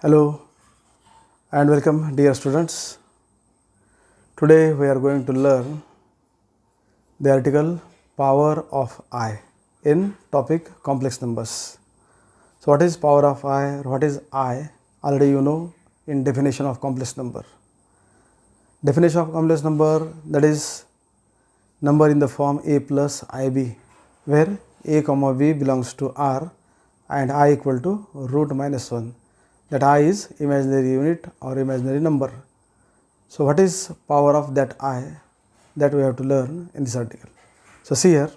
Hello and welcome dear students. Today we are going to learn the article power of I in topic complex numbers. So what is power of I or what is I? Already you know in definition of complex number. Definition of complex number, that is number in the form a plus ib, where a comma b belongs to R and I equal to root minus 1. That I is imaginary unit or imaginary number. So what is power of that I? That we have to learn in this article. So see here,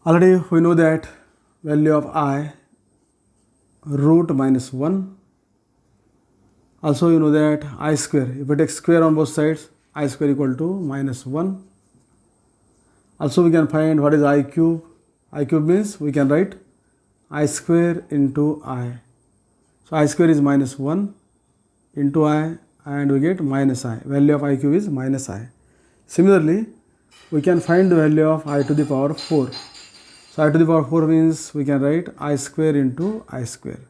already we know that value of I root minus 1. Also you know that I square, if we take square on both sides, I square equal to minus 1. Also we can find what is I cube. I cube means we can write I square into I. So I square is minus 1 into I and we get minus I. Value of I cube is minus I. Similarly, we can find the value of I to the power 4. So I to the power 4 means we can write I square into I square.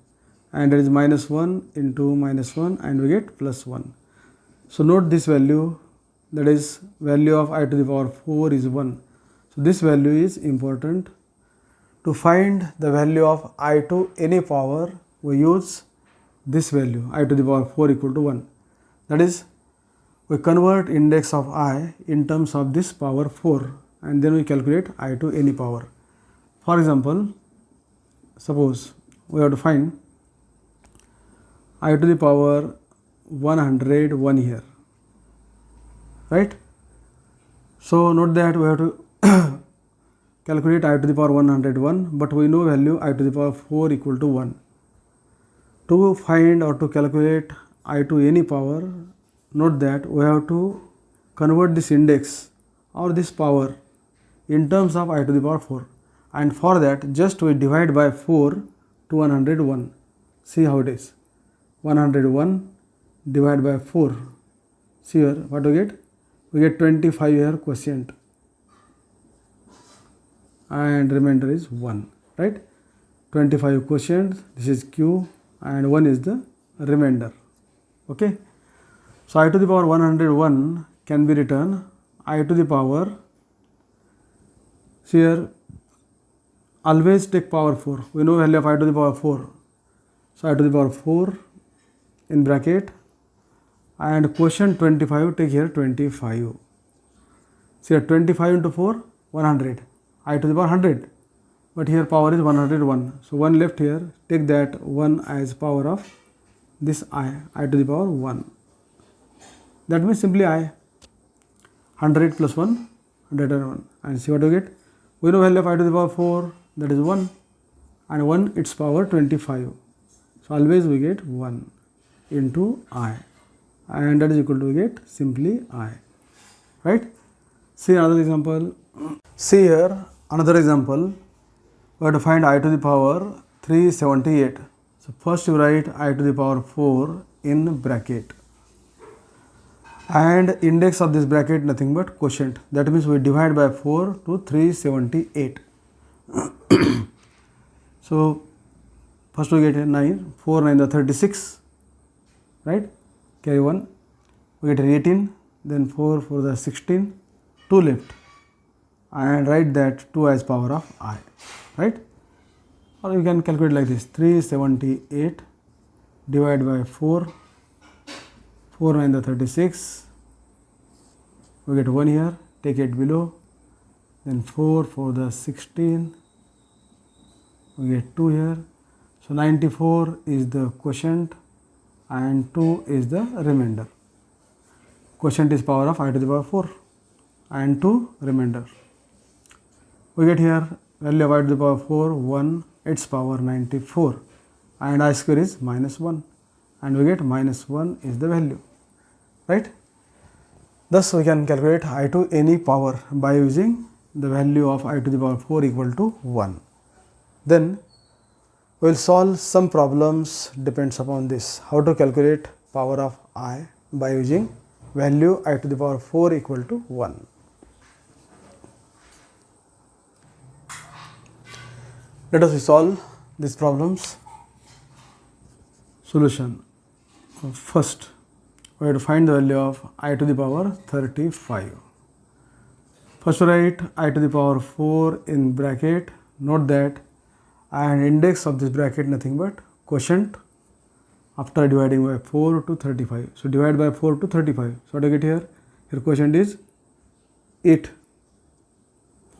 And that is minus 1 into minus 1 and we get plus 1. So note this value, that is value of I to the power 4 is 1. So this value is important. To find the value of I to any power, we use this value I to the power 4 equal to 1. That is, we convert index of I in terms of this power 4 and then we calculate I to any power. For example, suppose we have to find I to the power 101 here, right? So note that we have to calculate I to the power 101, but we know value I to the power 4 equal to 1. To find or to calculate I to any power, note that we have to convert this index or this power in terms of I to the power 4, and for that just we divide by 4 to 101. See how it is. 101 divided by 4. See here what we get? We get 25 here quotient and remainder is 1, right? 25 quotient, this is Q and 1 is the remainder. Okay. So I to the power 101 can be written I to the power, see here, always take power 4. We know value of I to the power 4. So I to the power 4 in bracket and quotient 25, take here 25. See here 25 into 4, 100. I to the power 100. But here power is 101. So 1 left here, take that 1 as power of this I to the power 1. That means simply I. 100 plus 1, 101. And see what we get? We know value of I to the power 4, that is 1. And 1 its power 25. So always we get 1 into I. And that is equal to we get simply I. Right? See another example. See here another example. We have to find I to the power 378. So first you write I to the power 4 in bracket. And index of this bracket nothing but quotient. That means we divide by 4 to 378. So first we get 9, 4 9 the 36, right? Carry 1. We get 18, then 4 4 the 16, 2 left. And write that 2 as power of I, right? Or you can calculate like this, 378 divided by 4, 4 9 the 36, we get 1 here, take it below, then 4 4 the 16, we get 2 here. So 94 is the quotient and 2 is the remainder. Quotient is power of I to the power 4 and 2 remainder. We get here value of I to the power 4, 1, its power 94 and I square is minus 1 and we get minus 1 is the value, right? Thus we can calculate I to any power by using the value of I to the power 4 equal to 1. Then we will solve some problems depends upon this, how to calculate power of I by using value I to the power 4 equal to 1. Let us solve these problems. Solution. First, we have to find the value of I to the power 35. First write I to the power 4 in bracket. Note that and index of this bracket nothing but quotient after dividing by 4 to 35. So divide by 4 to 35. So what do I get here? Here quotient is 8.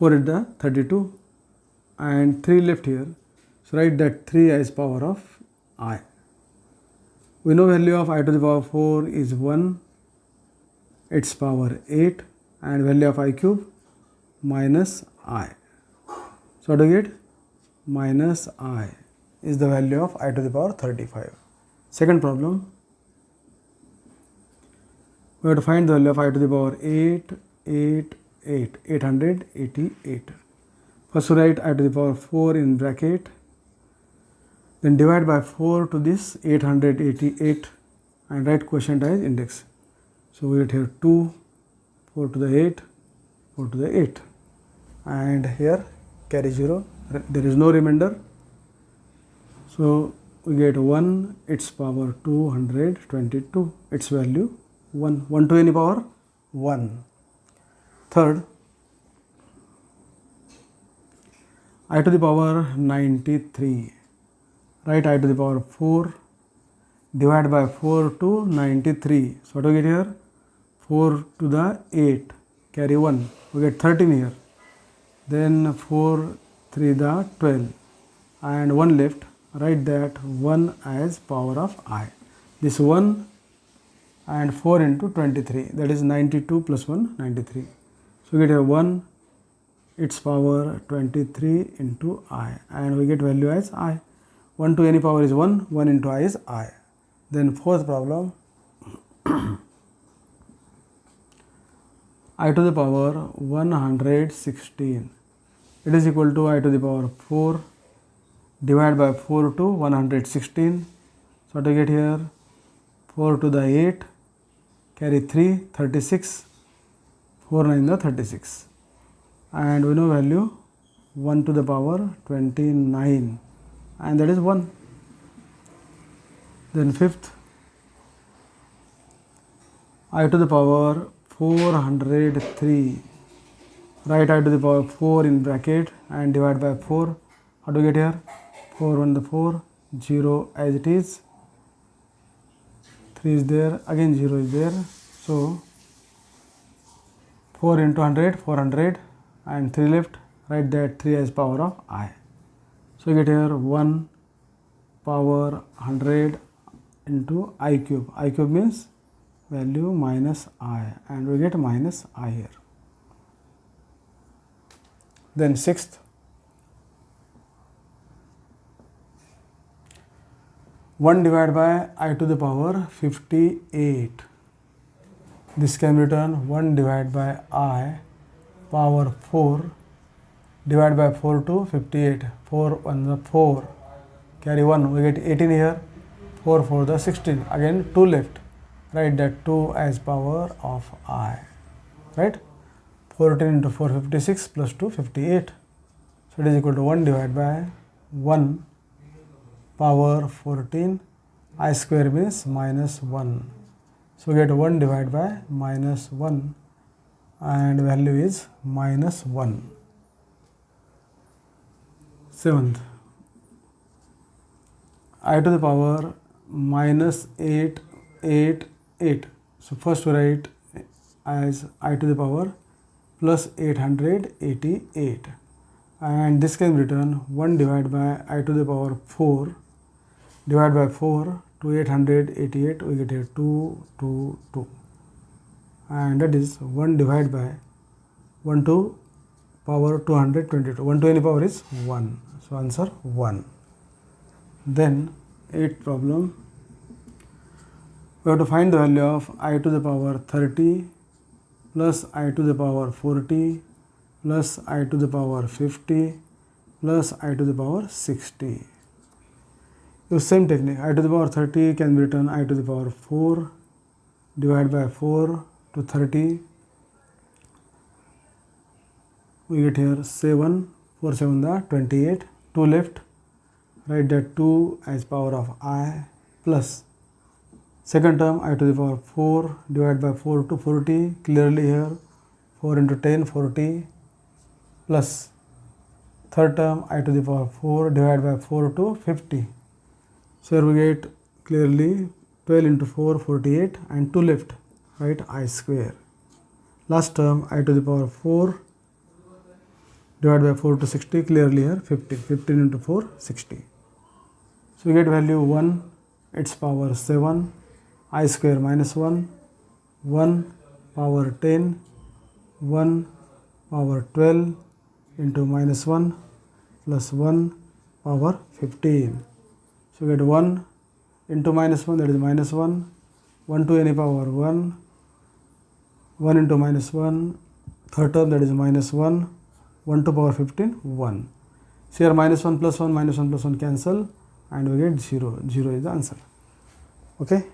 4 is the 32 and 3 left here. So write that 3 as power of I. We know value of I to the power 4 is 1, its power 8 and value of I cube minus I. So what do you get? Minus I is the value of I to the power 35. Second problem, we have to find the value of I to the power 888. First write I to the power 4 in bracket, then divide by 4 to this 888 and write quotient as index. So we get here 2, 4 to the 8, 4 to the 8 and here carry 0, there is no remainder. So we get 1, its power 222, its value 1, 1 to any power 1. Third, I to the power 93. Write I to the power 4, divide by 4 to 93. So what do we get here? 4 to the 8, carry 1, we get 13 here. Then 4, 3 the 12 and 1 left. Write that 1 as power of I. This 1 and 4 into 23, that is 92 plus 1, 93. So we get here 1, its power 23 into I and we get value as I. 1 to any power is 1, 1 into I is I. Then fourth problem, I to the power 116. It is equal to I to the power 4 divided by 4 to 116. So what do you get here? 4 to the 8, carry 3, 36, 4 9 the 36 and we know value 1 to the power 29 and that is 1. Then fifth, I to the power 403. Write I to the power 4 in bracket and divide by 4. How do we get here? 4 1 the 4, 0 as it is, 3 is there, again 0 is there. So 4 into 100, 400 and 3 left. Write that 3 as power of I. So you get here 1 power 100 into I cube. I cube means value minus I and we get minus I here. Then sixth, 1 divided by I to the power 58. This can be written 1 divided by I power 4 divided by 4 to 58. 4 1 the 4, carry 1, we get 18 here, 4 4 the 16, again 2 left. Write that 2 as power of I, right? 14 into 4 56 plus 2 58. So it is equal to 1 divided by 1 power 14, I square means minus 1. So we get 1 divided by minus 1 and value is minus 1. Seventh, I to the power minus 888. So first we write as I to the power plus 888 and this can be written 1 divided by I to the power 4 divided by 4 to 888, we get here 2 2 2 and that is 1 divided by 1 to power 222. 1 to any power is 1. So answer 1. Then 8th problem, we have to find the value of I to the power 30 plus I to the power 40 plus I to the power 50 plus I to the power 60. Use same technique. I to the power 30 can be written I to the power 4 divided by 4 to 30. We get here 7, 4 7 the 28, 2 left. Write that 2 as power of I plus second term I to the power 4 divided by 4 to 40, clearly here 4 into 10 40, plus third term I to the power 4 divided by 4 to 50. So here we get clearly 12 into 4 48 and 2 left, right, I square. Last term I to the power 4 divided by 4 to 60, clearly here 15. 15 into 4 60. So we get value 1 its power 7 I square minus 1, 1 power 10, 1 power 12 into minus 1 plus 1 power 15. So we get 1 into minus 1, that is minus 1, 1 to any power 1, 1 into minus 1, third term, that is minus 1, 1 to power 15, 1. So here minus 1 plus 1 cancel and we get 0. 0 is the answer. Okay.